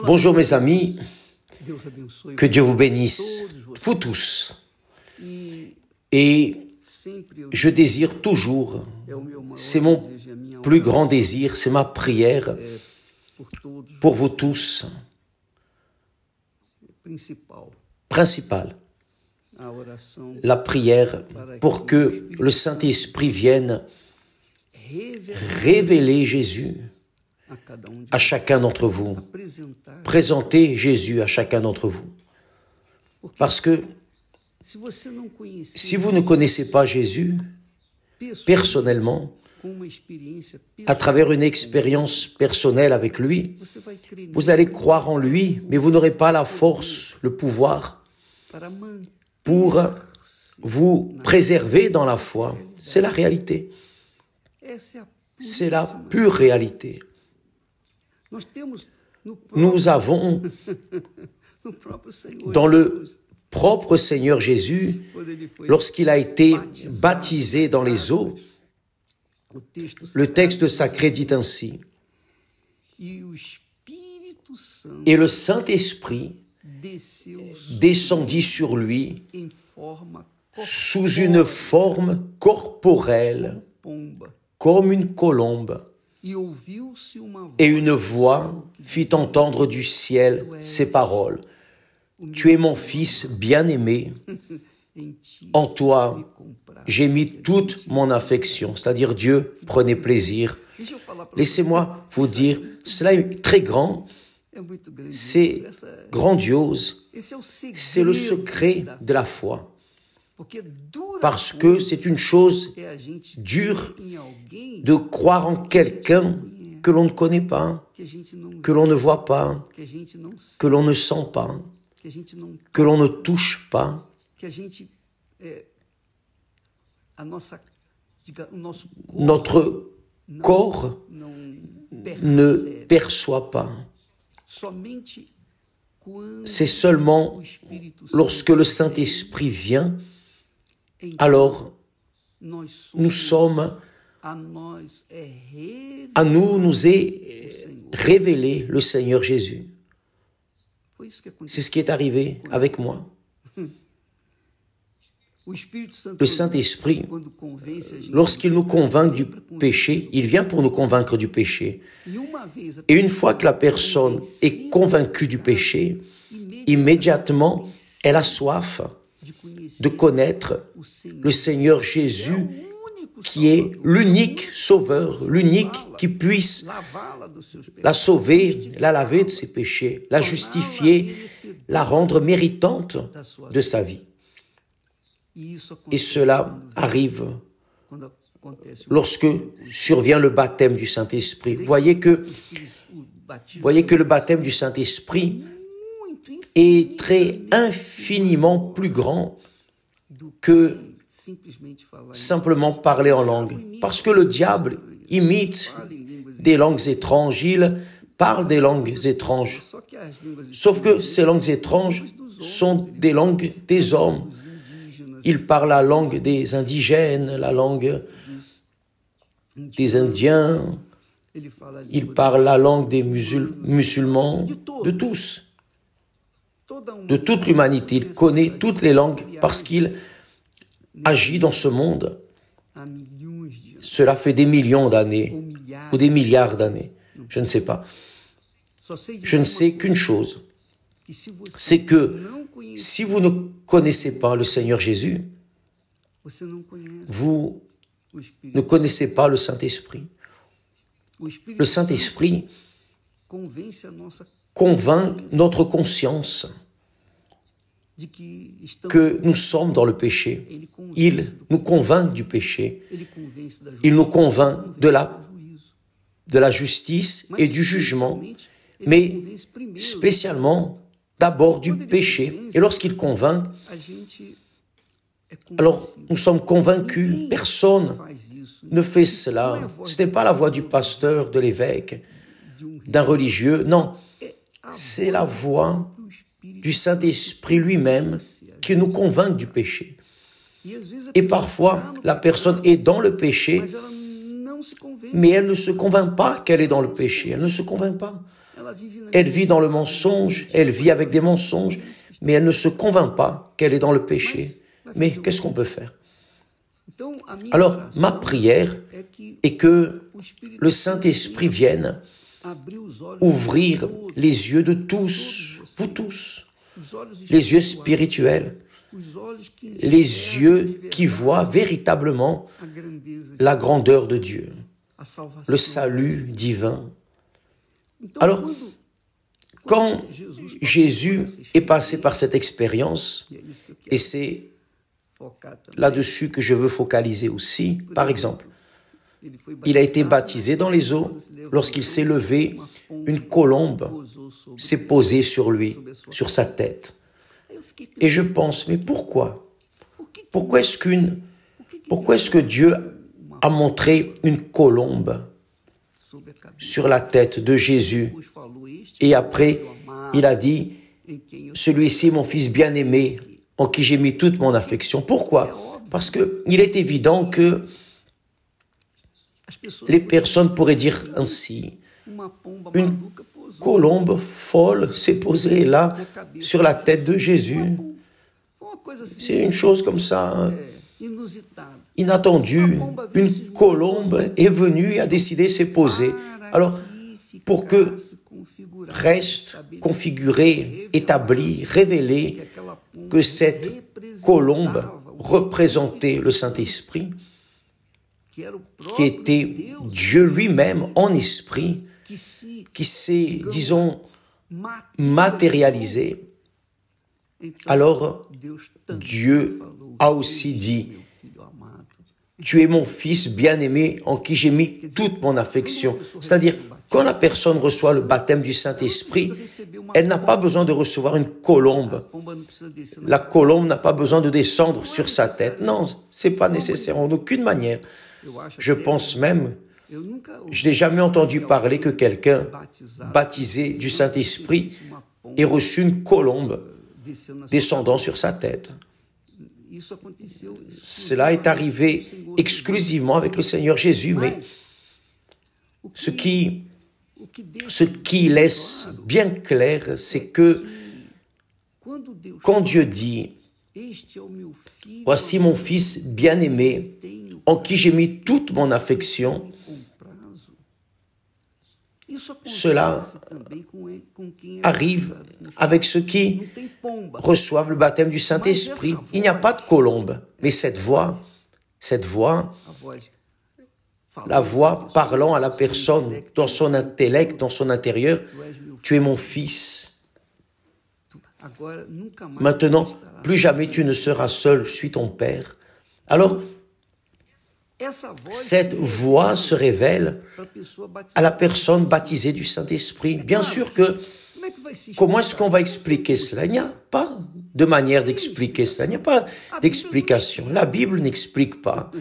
Bonjour mes amis, que Dieu vous bénisse, vous tous. Et je désire toujours, c'est mon plus grand désir, c'est ma prière pour vous tous, principale, la prière pour que le Saint-Esprit vienne révéler Jésus à chacun d'entre vous, présenter Jésus à chacun d'entre vous. Parce que si vous ne connaissez pas Jésus personnellement, à travers une expérience personnelle avec lui, vous allez croire en lui, mais vous n'aurez pas la force, le pouvoir pour vous préserver dans la foi. C'est la réalité. C'est la pure réalité. Nous avons dans le propre Seigneur Jésus, lorsqu'il a été baptisé dans les eaux, le texte sacré dit ainsi: et le Saint-Esprit descendit sur lui sous une forme corporelle, comme une colombe. Et une voix fit entendre du ciel ces paroles: tu es mon fils bien-aimé, en toi j'ai mis toute mon affection. C'est-à-dire Dieu prenait plaisir. Laissez-moi vous dire, cela est très grand, c'est grandiose, c'est le secret de la foi. Parce que c'est une chose dure de croire en quelqu'un que l'on ne connaît pas, que l'on ne voit pas, que l'on ne sent pas, que l'on ne touche pas. Notre corps ne perçoit pas. C'est seulement lorsque le Saint-Esprit vient, alors nous sommes, à nous nous est révélé le Seigneur Jésus. C'est ce qui est arrivé avec moi. Le Saint-Esprit, lorsqu'il nous convainc du péché, il vient pour nous convaincre du péché. Et une fois que la personne est convaincue du péché, immédiatement, elle a soif de connaître le Seigneur Jésus, qui est l'unique sauveur, l'unique qui puisse la sauver, la laver de ses péchés, la justifier, la rendre méritante de sa vie. Et cela arrive lorsque survient le baptême du Saint-Esprit. Voyez que le baptême du Saint-Esprit est très infiniment plus grand que simplement parler en langue. Parce que le diable imite des langues étranges, il parle des langues étranges. Sauf que ces langues étranges sont des langues des hommes. Il parle la langue des indigènes, la langue des Indiens, il parle la langue des musulmans, de tous, de toute l'humanité. Il connaît toutes les langues parce qu'il agit dans ce monde. Cela fait des millions d'années ou des milliards d'années, je ne sais pas. Je ne sais qu'une chose, c'est que si vous ne connaissez pas le Seigneur Jésus, vous ne connaissez pas le Saint-Esprit. Le Saint-Esprit convainc notre conscience que nous sommes dans le péché. Il nous convainc du péché. Il nous convainc de la justice et du jugement, mais spécialement d'abord du péché. Et lorsqu'il convainc, alors nous sommes convaincus. Personne ne fait cela. Ce n'est pas la voix du pasteur, de l'évêque, d'un religieux. Non, c'est la voix du Saint-Esprit lui-même qui nous convainc du péché. Et parfois, la personne est dans le péché, mais elle ne se convainc pas qu'elle est dans le péché. Elle ne se convainc pas. elle vit dans le mensonge, elle vit avec des mensonges, mais elle ne se convainc pas qu'elle est dans le péché. Mais qu'est-ce qu'on peut faire? Alors, ma prière est que le Saint-Esprit vienne ouvrir les yeux de tous, vous tous, les yeux spirituels, les yeux qui voient véritablement la grandeur de Dieu, le salut divin. Alors, quand Jésus est passé par cette expérience, et c'est là-dessus que je veux focaliser aussi, par exemple, il a été baptisé dans les eaux. Lorsqu'il s'est levé, une colombe s'est posée sur lui, sur sa tête. Et je pense, mais pourquoi? Pourquoi est-ce que Dieu a montré une colombe sur la tête de Jésus? Et après, il a dit, celui-ci est mon fils bien-aimé, en qui j'ai mis toute mon affection. Pourquoi? Parce qu'il est évident que les personnes pourraient dire ainsi, une colombe folle s'est posée là, sur la tête de Jésus. C'est une chose comme ça, inattendue. Une colombe est venue et a décidé de se poser. Alors, pour que reste configuré, établi, révélé que cette colombe représentait le Saint-Esprit, qui était Dieu lui-même en esprit, qui s'est, disons, matérialisé. Alors, Dieu a aussi dit, tu es mon fils bien-aimé en qui j'ai mis toute mon affection. C'est-à-dire, quand la personne reçoit le baptême du Saint-Esprit, elle n'a pas besoin de recevoir une colombe. La colombe n'a pas besoin de descendre sur sa tête. Non, ce n'est pas nécessaire en aucune manière. Je pense même, je n'ai jamais entendu parler que quelqu'un baptisé du Saint-Esprit ait reçu une colombe descendant sur sa tête. Cela est arrivé exclusivement avec le Seigneur Jésus, mais ce qui laisse bien clair, c'est que quand Dieu dit « Voici mon fils bien-aimé, en qui j'ai mis toute mon affection », cela arrive avec ceux qui reçoivent le baptême du Saint-Esprit. Il n'y a pas de colombe, mais cette voix, la voix parlant à la personne dans son intellect, dans son intérieur, tu es mon fils. Maintenant, plus jamais tu ne seras seul, je suis ton père. Alors, cette voix se révèle à la personne baptisée du Saint-Esprit. Bien sûr que, comment est-ce qu'on va expliquer cela? Il n'y a pas de manière d'expliquer cela, il n'y a pas d'explication. La Bible n'explique pas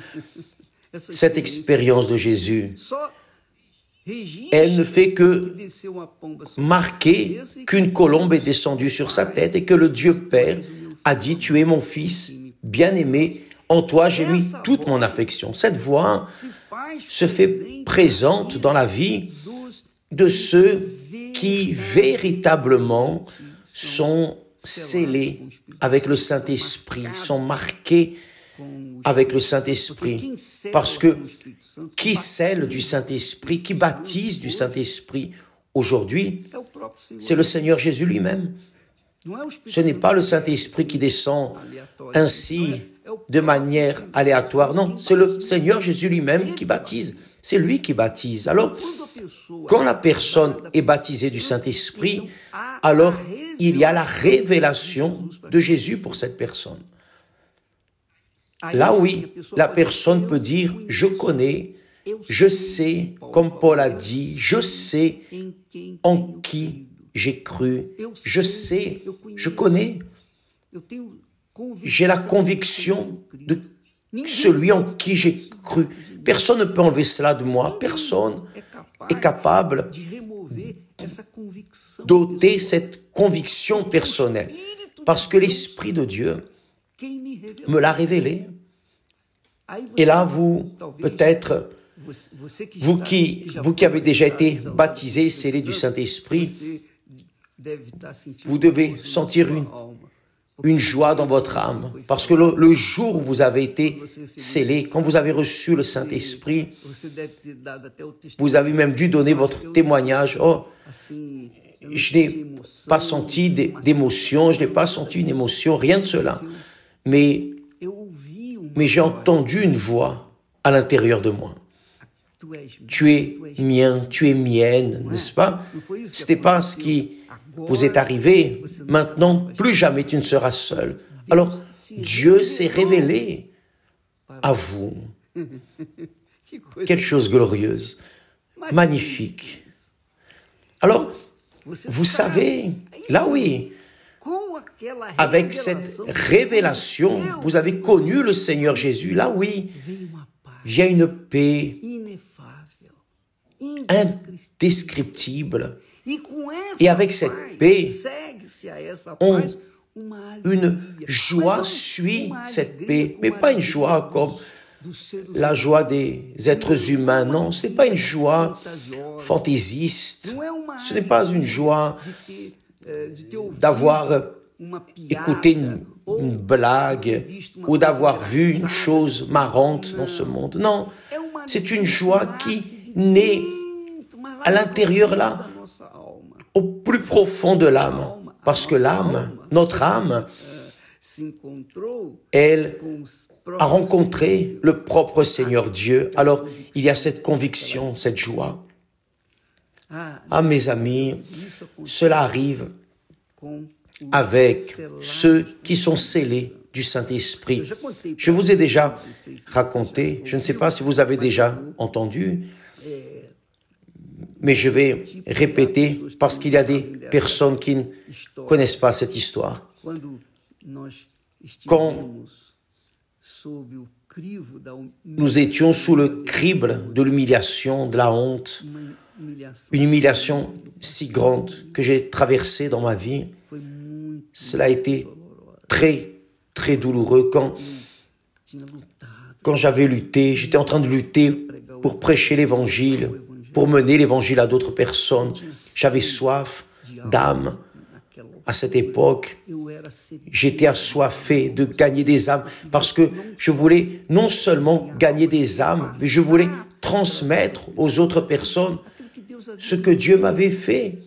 cette expérience de Jésus. Elle ne fait que marquer qu'une colombe est descendue sur sa tête et que le Dieu Père a dit « Tu es mon fils bien-aimé, en toi j'ai mis toute mon affection ». Cette voix se fait présente dans la vie de ceux qui véritablement sont scellés avec le Saint-Esprit, sont marqués avec le Saint-Esprit. Parce que qui scelle du Saint-Esprit, qui baptise du Saint-Esprit aujourd'hui, c'est le Seigneur Jésus lui-même. Ce n'est pas le Saint-Esprit qui descend ainsi de manière aléatoire. Non, c'est le Seigneur Jésus lui-même qui baptise. C'est lui qui baptise. Alors, quand la personne est baptisée du Saint-Esprit, alors il y a la révélation de Jésus pour cette personne. Là, oui, la personne peut dire, je connais, je sais, comme Paul a dit, je sais en qui j'ai cru, je sais, je connais, j'ai la conviction de celui en qui j'ai cru. Personne ne peut enlever cela de moi, personne est capable d'ôter cette conviction personnelle, parce que l'Esprit de Dieu me l'a révélé. Et là, vous, peut-être, vous qui avez déjà été baptisés, scellés du Saint-Esprit, vous devez sentir une joie dans votre âme. Parce que le jour où vous avez été scellés, quand vous avez reçu le Saint-Esprit, vous avez même dû donner votre témoignage. Oh, je n'ai pas senti d'émotion, je n'ai pas senti une émotion, rien de cela. Mais j'ai entendu une voix à l'intérieur de moi. Tu es mien, tu es mienne, n'est-ce pas? Ce n'était pas ce qui vous est arrivé. Maintenant, plus jamais tu ne seras seul. Alors, Dieu s'est révélé à vous. Quelle chose glorieuse, magnifique. Alors, vous savez, là oui, avec cette révélation, vous avez connu le Seigneur Jésus, là oui, vient une paix indescriptible. Et avec cette paix, une joie suit cette paix, mais pas une joie comme la joie des êtres humains, non, ce n'est pas une joie fantaisiste, ce n'est pas une joie d'avoir écouté une blague ou d'avoir vu une chose marrante dans ce monde. Non, c'est une joie qui naît à l'intérieur là, au plus profond de l'âme, parce que l'âme, notre âme, elle a rencontré le propre Seigneur Dieu. Alors, il y a cette conviction, cette joie. Ah, mes amis, cela arrive avec ceux qui sont scellés du Saint-Esprit. Je vous ai déjà raconté, je ne sais pas si vous avez déjà entendu, mais je vais répéter parce qu'il y a des personnes qui ne connaissent pas cette histoire. Quand nous étions sous le crible de l'humiliation, de la honte, une humiliation si grande que j'ai traversée dans ma vie, cela a été très, très douloureux. Quand j'avais lutté, j'étais en train de lutter pour prêcher l'Évangile, pour mener l'Évangile à d'autres personnes. J'avais soif d'âme. À cette époque, j'étais assoiffé de gagner des âmes parce que je voulais non seulement gagner des âmes, mais je voulais transmettre aux autres personnes ce que Dieu m'avait fait,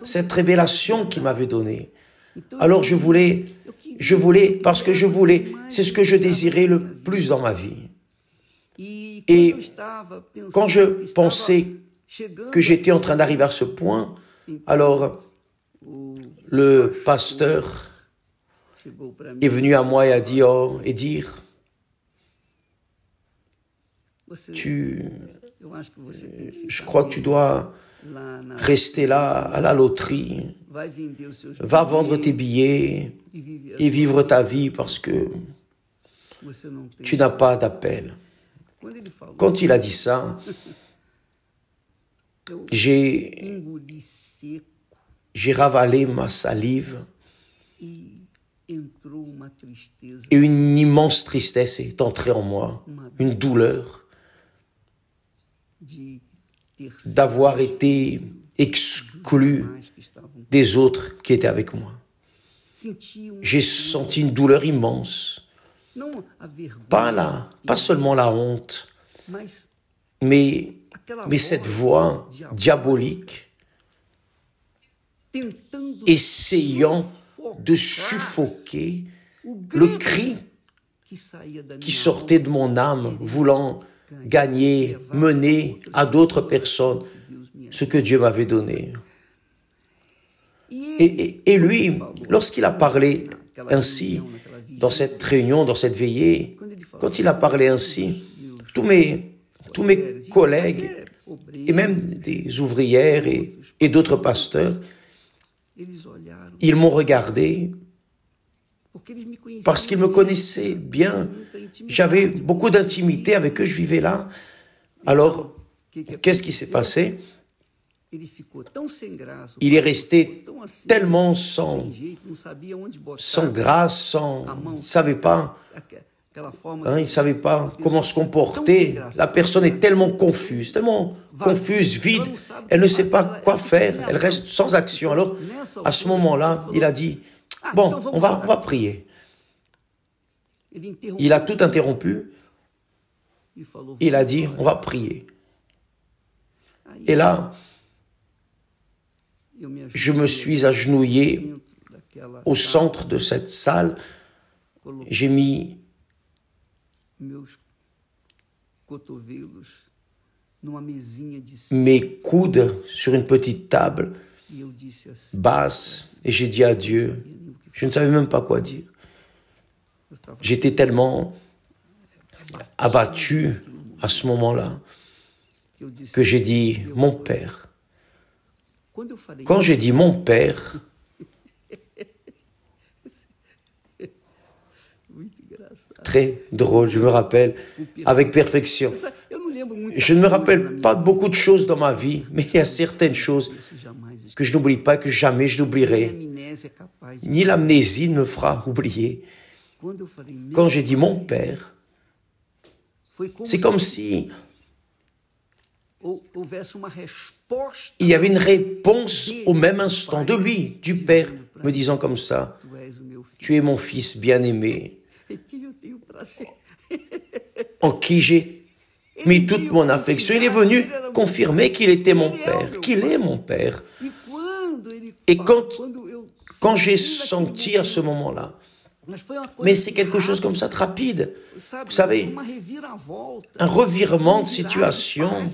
cette révélation qu'il m'avait donnée. Alors je voulais, parce que je voulais, c'est ce que je désirais le plus dans ma vie. Et quand je pensais que j'étais en train d'arriver à ce point, alors le pasteur est venu à moi et a dit, je crois que tu dois rester là à la loterie, va vendre tes billets et vivre ta vie parce que tu n'as pas d'appel. Quand il a dit ça, j'ai ravalé ma salive et une immense tristesse est entrée en moi, une douleur d'avoir été exclu des autres qui étaient avec moi. J'ai senti une douleur immense, pas seulement la honte, mais cette voix diabolique essayant de suffoquer le cri qui sortait de mon âme, voulant gagner, mener à d'autres personnes ce que Dieu m'avait donné. Et lui, lorsqu'il a parlé ainsi, dans cette réunion, dans cette veillée, quand il a parlé ainsi, tous mes collègues, et même des ouvrières et d'autres pasteurs, ils m'ont regardé parce qu'ils me connaissaient bien. J'avais beaucoup d'intimité avec eux, je vivais là. Alors, qu'est-ce qui s'est passé? Il est resté tellement sans grâce, il ne savait pas il ne savait pas comment se comporter. La personne est tellement confuse, vide. Elle ne sait pas quoi faire. Elle reste sans action. Alors, à ce moment-là, il a dit, bon, on va prier. Il a tout interrompu. Il a dit, on va prier. Et là, je me suis agenouillé au centre de cette salle. J'ai mis mes coudes sur une petite table basse et j'ai dit à Dieu, je ne savais même pas quoi dire. J'étais tellement abattu à ce moment-là que j'ai dit mon Père. Quand j'ai dit mon Père, très drôle, je me rappelle, avec perfection. Je ne me rappelle pas de beaucoup de choses dans ma vie, mais il y a certaines choses que je n'oublie pas, que jamais je n'oublierai. Ni l'amnésie ne me fera oublier. Quand j'ai dit mon Père, c'est comme si il y avait une réponse au même instant de lui, du Père, me disant comme ça, tu es mon fils bien-aimé, en qui j'ai mis toute mon affection. Il est venu confirmer qu'il était mon Père, qu'il est mon Père. Et quand j'ai senti à ce moment-là, mais c'est quelque chose comme ça de rapide, vous savez, un revirement de situation.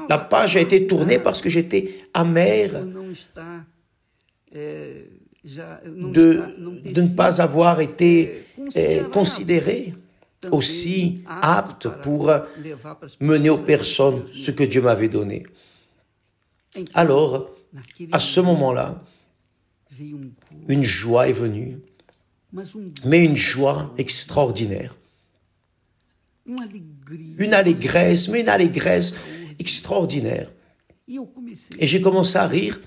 La page a été tournée parce que j'étais amer de ne pas avoir été considéré aussi apte pour mener aux personnes ce que Dieu m'avait donné. Alors, à ce moment-là, une joie est venue, mais une joie extraordinaire. Une allégresse, mais une allégresse extraordinaire. Et j'ai commencé à rire.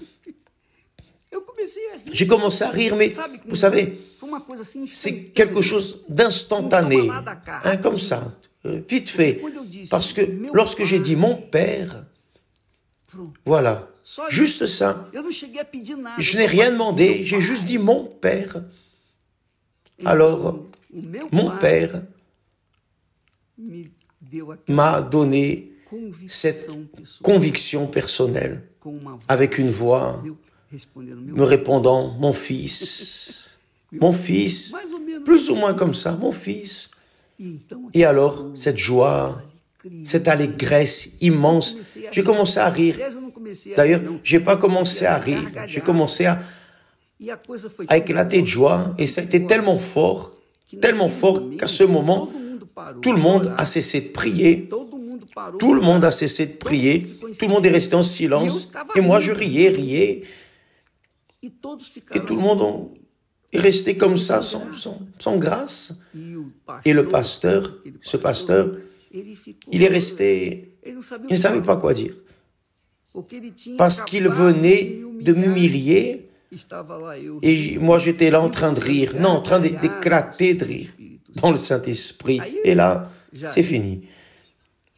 J'ai commencé à rire, mais vous savez, c'est quelque chose d'instantané, comme ça, vite fait. Parce que lorsque j'ai dit mon Père, voilà, juste ça. Je n'ai rien demandé, j'ai juste dit mon Père. Alors, mon Père m'a donné cette conviction personnelle avec une voix me répondant, mon fils, plus ou moins comme ça, mon fils. Et alors, cette joie, cette allégresse immense, j'ai commencé à rire. D'ailleurs, je n'ai pas commencé à rire, j'ai commencé à éclater de joie, et ça a été tellement fort qu'à ce moment, tout le monde a cessé de prier. Tout le monde a cessé de prier. Tout le monde est resté en silence. Et moi, je riais. Et tout le monde est resté comme ça, sans grâce. Et le pasteur, il est resté, il ne savait pas quoi dire. Parce qu'il venait de m'humilier. Et moi, j'étais là en train de rire. Non, en train d'éclater de rire dans le Saint-Esprit. Et là, c'est fini.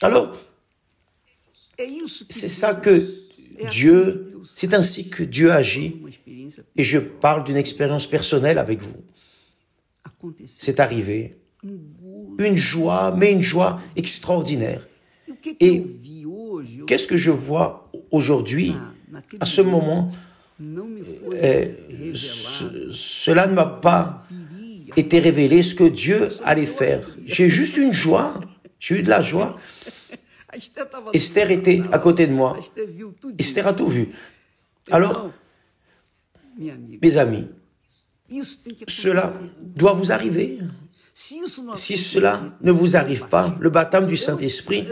Alors, c'est ça que Dieu, c'est ainsi que Dieu agit. Et je parle d'une expérience personnelle avec vous. C'est arrivé. Une joie, mais une joie extraordinaire. Et qu'est-ce que je vois aujourd'hui, à ce moment, cela ne m'a pas été révélé, ce que Dieu allait faire. J'ai juste une joie, j'ai eu de la joie. Esther était à côté de moi. Esther a tout vu. Alors, mes amis, cela doit vous arriver. Si cela ne vous arrive pas, le baptême du Saint-Esprit,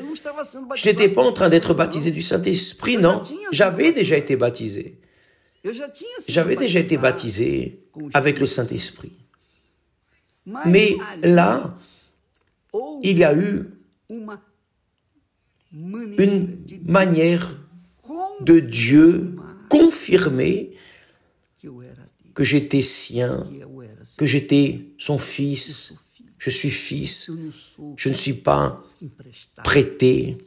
je n'étais pas en train d'être baptisé du Saint-Esprit, non. J'avais déjà été baptisé. J'avais déjà été baptisé avec le Saint-Esprit. Mais là, il y a eu une manière de Dieu confirmer que j'étais sien, que j'étais son fils, Je suis fils. Je ne suis pas prêté.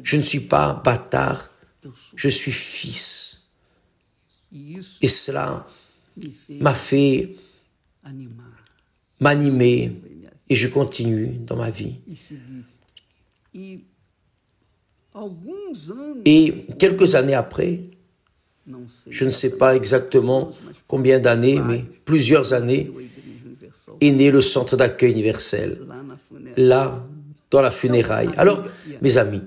Je ne suis pas bâtard. Je suis fils. Et cela m'a fait m'animer et je continue dans ma vie. Et quelques années après, je ne sais pas exactement combien d'années, mais plusieurs années, est né le centre d'accueil universel, là, dans la funéraille. Alors, mes amis,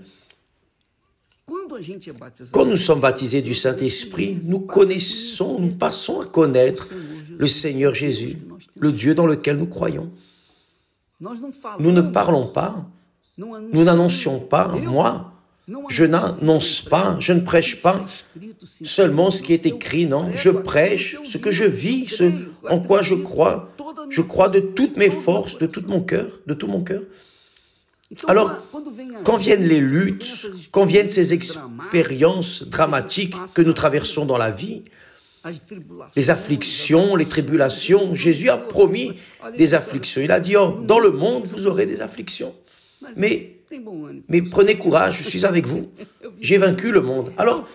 quand nous sommes baptisés du Saint-Esprit, nous connaissons, nous passons à connaître le Seigneur Jésus, le Dieu dans lequel nous croyons. Nous ne parlons pas, nous n'annoncions pas, moi, je n'annonce pas, je ne prêche pas seulement ce qui est écrit, non, je prêche ce que je vis, ce en quoi je crois de toutes mes forces, de tout mon cœur. Alors, quand viennent les luttes, quand viennent ces expériences dramatiques que nous traversons dans la vie, les afflictions, les tribulations, Jésus a promis des afflictions. Il a dit, oh, dans le monde, vous aurez des afflictions. Mais prenez courage, je suis avec vous. J'ai vaincu le monde. Alors,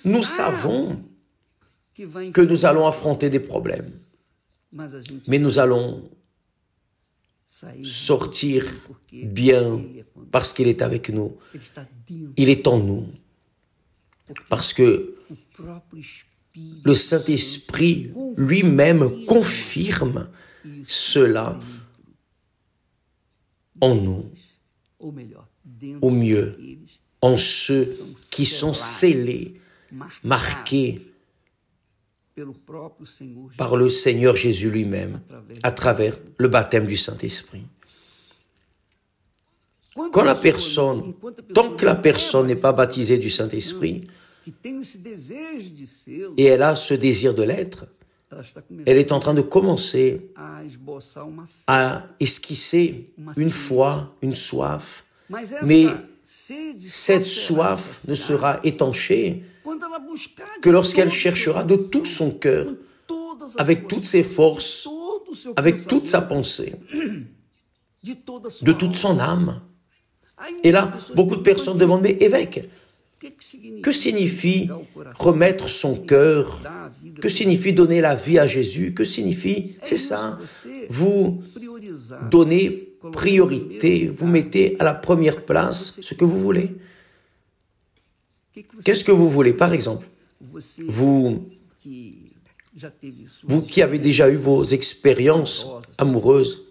nous savons que nous allons affronter des problèmes. Mais nous allons sortir bien parce qu'il est avec nous. Il est en nous. Parce que le Saint-Esprit lui-même confirme cela en nous, au mieux, en ceux qui sont scellés, marqués par le Seigneur Jésus lui-même, à travers le baptême du Saint-Esprit. Quand la personne, tant que la personne n'est pas baptisée du Saint-Esprit, et elle a ce désir de l'être, elle est en train de commencer à esquisser une foi, une soif, mais cette soif ne sera étanchée que lorsqu'elle cherchera de tout son cœur, avec toutes ses forces, avec toute sa pensée, de toute son âme. Et là, beaucoup de personnes demandent, mais évêque, que signifie remettre son cœur? Que signifie donner la vie à Jésus? Que signifie? C'est ça. Vous donnez priorité, vous mettez à la première place ce que vous voulez. Qu'est-ce que vous voulez? Par exemple, vous qui avez déjà eu vos expériences amoureuses,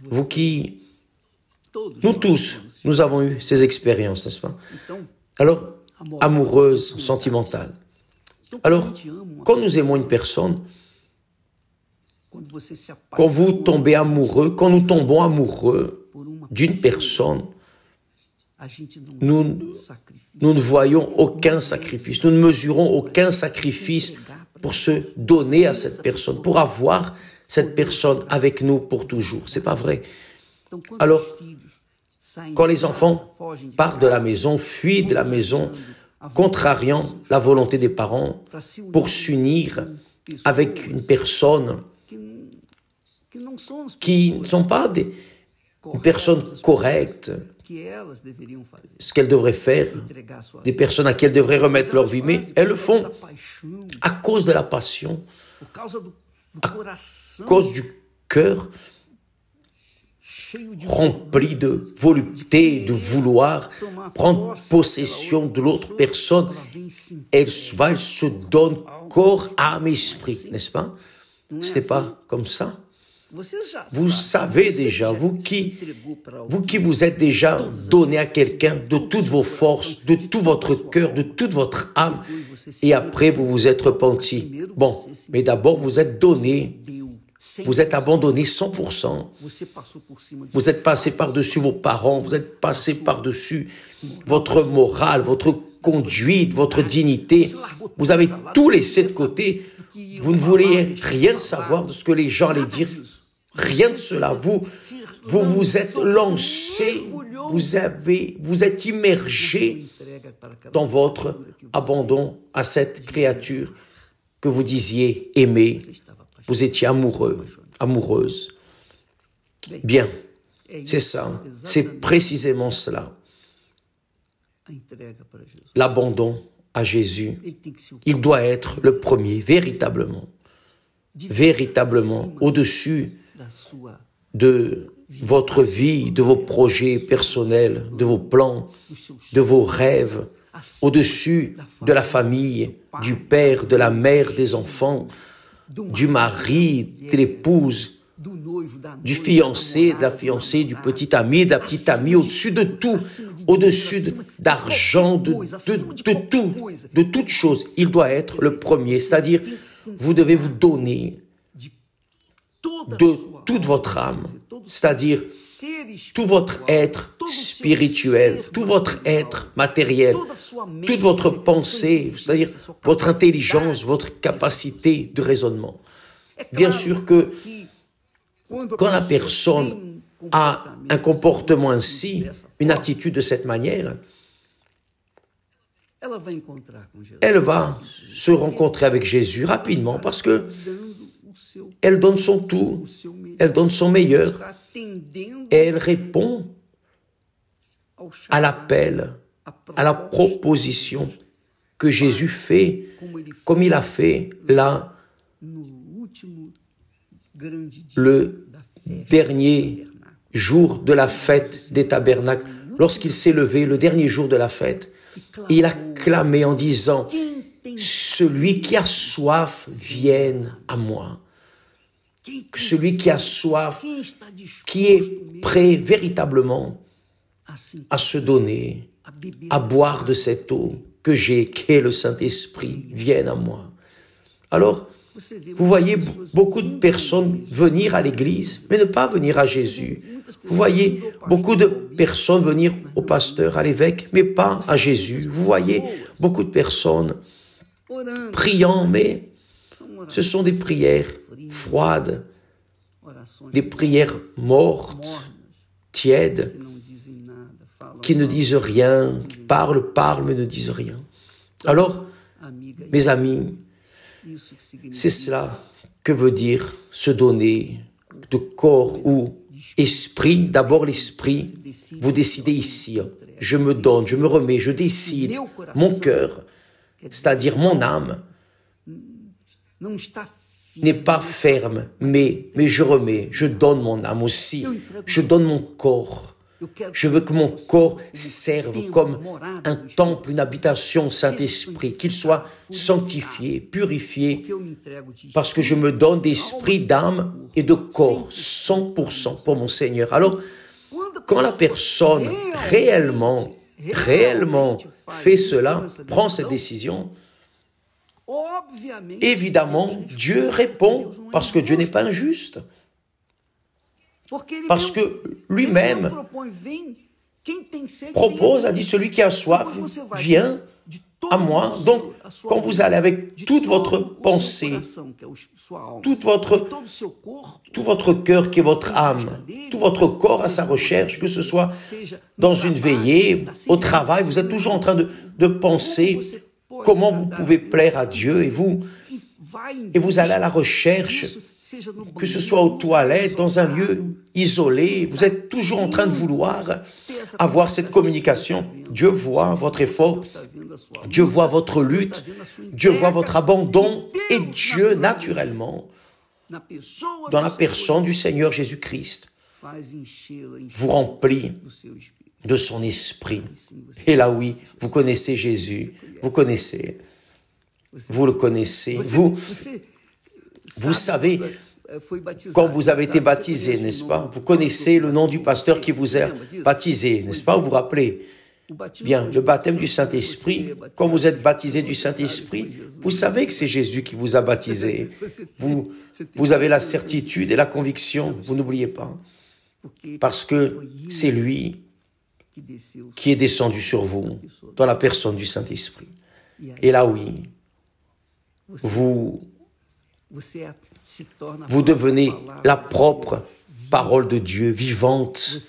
vous qui, nous tous, nous avons eu ces expériences, n'est-ce pas? Alors, amoureuses, sentimentales. Alors, quand nous aimons une personne, quand vous tombez amoureux, quand nous tombons amoureux d'une personne, nous ne voyons aucun sacrifice, nous ne mesurons aucun sacrifice pour se donner à cette personne, pour avoir cette personne avec nous pour toujours. C'est pas vrai. Alors, quand les enfants partent de la maison, fuient de la maison, contrariant la volonté des parents pour s'unir avec une personne qui ne sont pas des personnes correctes, ce qu'elles devraient faire, des personnes à qui elles devraient remettre leur vie, mais elles le font à cause de la passion, à cause du cœur rempli de volupté, de vouloir prendre possession de l'autre personne. Elle se donne corps, âme, esprit, n'est-ce pas? Ce n'est pas comme ça. Vous savez déjà, vous qui vous êtes déjà donné à quelqu'un de toutes vos forces, de tout votre cœur, de toute votre âme, et après vous vous êtes repenti. Bon, mais d'abord vous êtes donné, vous êtes abandonné 100%. Vous êtes passé par-dessus vos parents, vous êtes passé par-dessus votre morale, votre conduite, votre dignité. Vous avez tout laissé de côté. Vous ne voulez rien savoir de ce que les gens allaient dire. Rien de cela. Vous vous êtes lancé, vous êtes immergé dans votre abandon à cette créature que vous disiez aimer, Vous étiez amoureux, amoureuse. Bien, c'est ça, c'est précisément cela. L'abandon à Jésus, il doit être le premier, véritablement, au-dessus de votre vie, de vos projets personnels, de vos plans, de vos rêves, au-dessus de la famille, du père, de la mère, des enfants, du mari, de l'épouse, du fiancé, de la fiancée, du petit ami, de la petite amie, au-dessus de tout, au-dessus d'argent, de tout, de toute chose. Il doit être le premier, c'est-à-dire vous devez vous donner de toute votre âme, c'est-à-dire tout votre être spirituel, tout votre être matériel, toute votre pensée, c'est-à-dire votre intelligence, votre capacité de raisonnement. Bien sûr que quand la personne a un comportement ainsi, une attitude de cette manière, elle va se rencontrer avec Jésus rapidement parce que elle donne son tout, elle donne son meilleur, et elle répond à l'appel, à la proposition que Jésus fait, comme il a fait là, le dernier jour de la fête des tabernacles, lorsqu'il s'est levé, le dernier jour de la fête, il a clamé en disant « Celui qui a soif, vienne à moi ». Que celui qui a soif, qui est prêt véritablement à se donner, à boire de cette eau que j'ai, qu'est le Saint-Esprit, vienne à moi. Alors, vous voyez beaucoup de personnes venir à l'église, mais ne pas venir à Jésus. Vous voyez beaucoup de personnes venir au pasteur, à l'évêque, mais pas à Jésus. Vous voyez beaucoup de personnes priant, mais ce sont des prières froides, des prières mortes, tièdes, qui ne disent rien, qui parlent, mais ne disent rien. Alors, mes amis, c'est cela que veut dire se donner de corps ou esprit. D'abord l'esprit, vous décidez ici, je me donne, je me remets, je décide, mon cœur, c'est-à-dire mon âme, n'est pas ferme, mais je remets, je donne mon âme aussi, je donne mon corps. Je veux que mon corps serve comme un temple, une habitation Saint-Esprit, qu'il soit sanctifié, purifié, parce que je me donne d'esprit, d'âme et de corps, 100% pour mon Seigneur. Alors, quand la personne réellement fait cela, prend cette décision, évidemment, Dieu répond parce que Dieu n'est pas injuste. Parce que lui-même propose, a dit, celui qui a soif, viens à moi. Donc, quand vous allez avec toute votre pensée, tout votre cœur qui est votre âme, tout votre corps à sa recherche, que ce soit dans une veillée, au travail, vous êtes toujours en train de penser comment vous pouvez plaire à Dieu et vous allez à la recherche, que ce soit aux toilettes, dans un lieu isolé, vous êtes toujours en train de vouloir avoir cette communication. Dieu voit votre effort, Dieu voit votre lutte, Dieu voit votre abandon et Dieu, naturellement, dans la personne du Seigneur Jésus-Christ, vous remplit de son esprit. Et là, oui, vous connaissez Jésus, vous le connaissez, vous savez, quand vous avez été baptisé, n'est-ce pas? Vous connaissez le nom du pasteur qui vous a baptisé, n'est-ce pas? Vous vous rappelez? Bien, le baptême du Saint-Esprit, quand vous êtes baptisé du Saint-Esprit, vous savez que c'est Jésus qui vous a baptisé. Vous avez la certitude et la conviction, vous n'oubliez pas, parce que c'est lui qui est descendu sur vous, dans la personne du Saint-Esprit. Et là, oui, vous devenez la propre parole de Dieu vivante.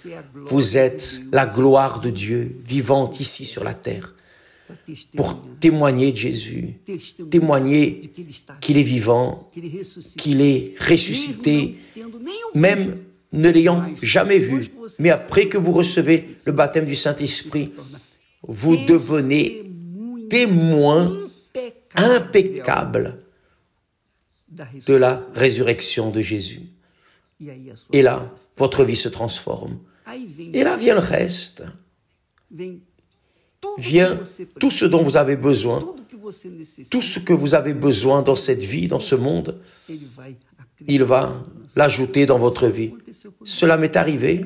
Vous êtes la gloire de Dieu vivante ici sur la terre. pour témoigner de Jésus, témoigner qu'il est vivant, qu'il est ressuscité, même ne l'ayant jamais vu. Mais après que vous recevez le baptême du Saint-Esprit, vous devenez témoin impeccable de la résurrection de Jésus. Et là, votre vie se transforme. Et là vient le reste. Vient tout ce dont vous avez besoin, tout ce que vous avez besoin dans cette vie, dans ce monde, il va l'ajouter dans votre vie. Cela m'est arrivé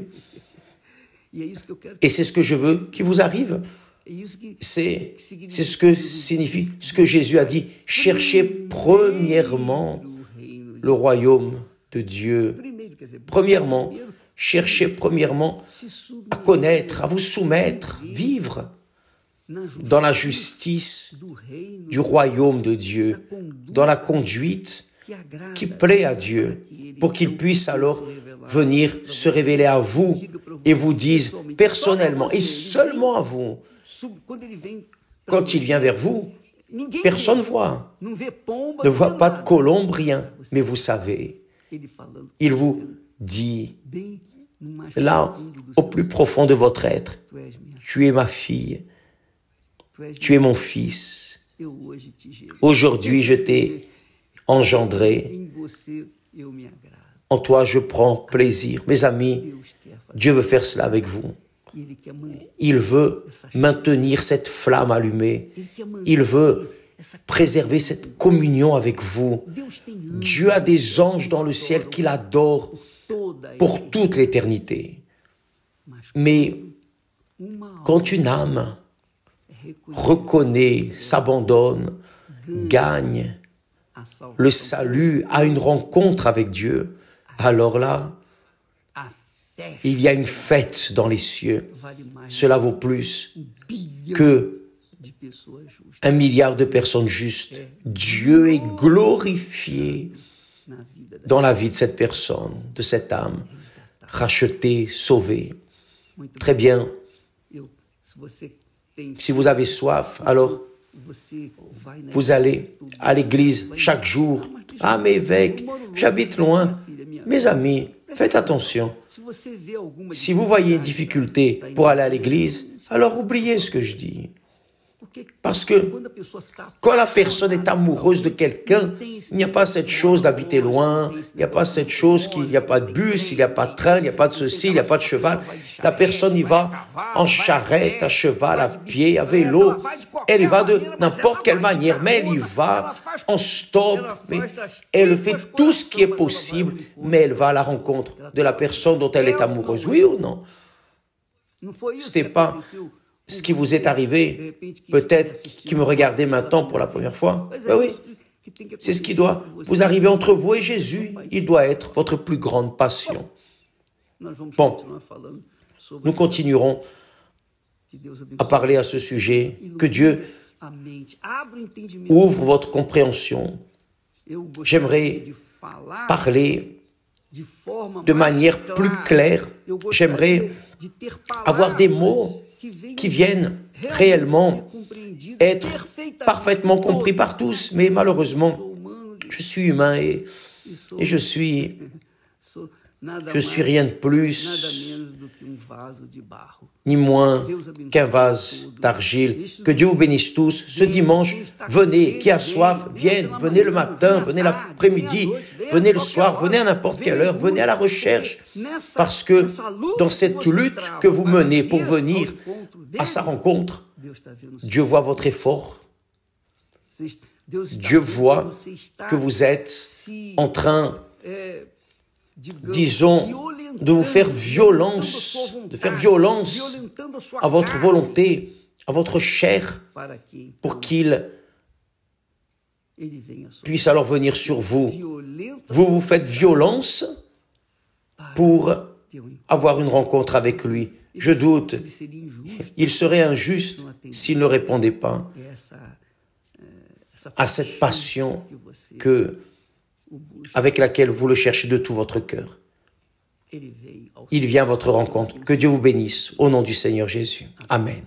et c'est ce que je veux qu'il vous arrive. C'est ce que signifie ce que Jésus a dit. Cherchez premièrement le royaume de Dieu. Premièrement, cherchez premièrement à connaître, à vous soumettre, vivre dans la justice du royaume de Dieu, dans la conduite qui plaît à Dieu, pour qu'il puisse alors venir se révéler à vous et vous dise personnellement et seulement à vous. Quand il vient vers vous, personne ne voit. Ne voit pas de colombe, rien. Mais vous savez, il vous dit, là, au plus profond de votre être, tu es ma fille, tu es mon fils. Aujourd'hui, je t'ai engendré. En toi, je prends plaisir. Mes amis, Dieu veut faire cela avec vous. Il veut maintenir cette flamme allumée. Il veut préserver cette communion avec vous. Dieu a des anges dans le ciel qu'il adore pour toute l'éternité. Mais quand une âme reconnaît, s'abandonne, gagne le salut, a une rencontre avec Dieu, alors là, il y a une fête dans les cieux. Cela vaut plus que 1 milliard de personnes justes. Dieu est glorifié dans la vie de cette personne, de cette âme, rachetée, sauvée. Très bien. Si vous avez soif, alors vous allez à l'église chaque jour. Ah, mais évêque, j'habite loin. Mes amis, faites attention. Si vous voyez une difficulté pour aller à l'église, alors oubliez ce que je dis. Parce que quand la personne est amoureuse de quelqu'un, il n'y a pas cette chose d'habiter loin, il n'y a pas cette chose qu'il n'y a pas de bus, il n'y a pas de train, il n'y a pas de ceci, il n'y a pas de cheval. La personne y va en charrette, à cheval, à pied, à vélo. Elle y va de n'importe quelle manière, mais elle y va en stop. Mais elle fait tout ce qui est possible, mais elle va à la rencontre de la personne dont elle est amoureuse. Oui ou non? Ce n'est pas ce qui vous est arrivé, peut-être qui me regardez maintenant pour la première fois. Ben oui, c'est ce qui doit vous arriver entre vous et Jésus. Il doit être votre plus grande passion. Bon, nous continuerons à parler à ce sujet. Que Dieu ouvre votre compréhension. J'aimerais parler de manière plus claire. J'aimerais avoir des mots qui viennent réellement être parfaitement compris par tous. Mais malheureusement, je suis humain et je suis rien de plus ni moins qu'un vase d'argile. Que Dieu vous bénisse tous. Ce dimanche, venez, qui a soif, vienne. Venez le matin, venez l'après-midi, venez le soir, venez à n'importe quelle heure, venez à la recherche. Parce que dans cette lutte que vous menez pour venir à sa rencontre, Dieu voit votre effort. Dieu voit que vous êtes en train, disons, de vous faire violence, à votre volonté, à votre chair, pour qu'il puisse alors venir sur vous. Vous vous faites violence pour avoir une rencontre avec lui. Je doute, il serait injuste s'il ne répondait pas à cette passion avec laquelle vous le cherchez de tout votre cœur. Il vient à votre rencontre. Que Dieu vous bénisse au nom du Seigneur Jésus. Amen.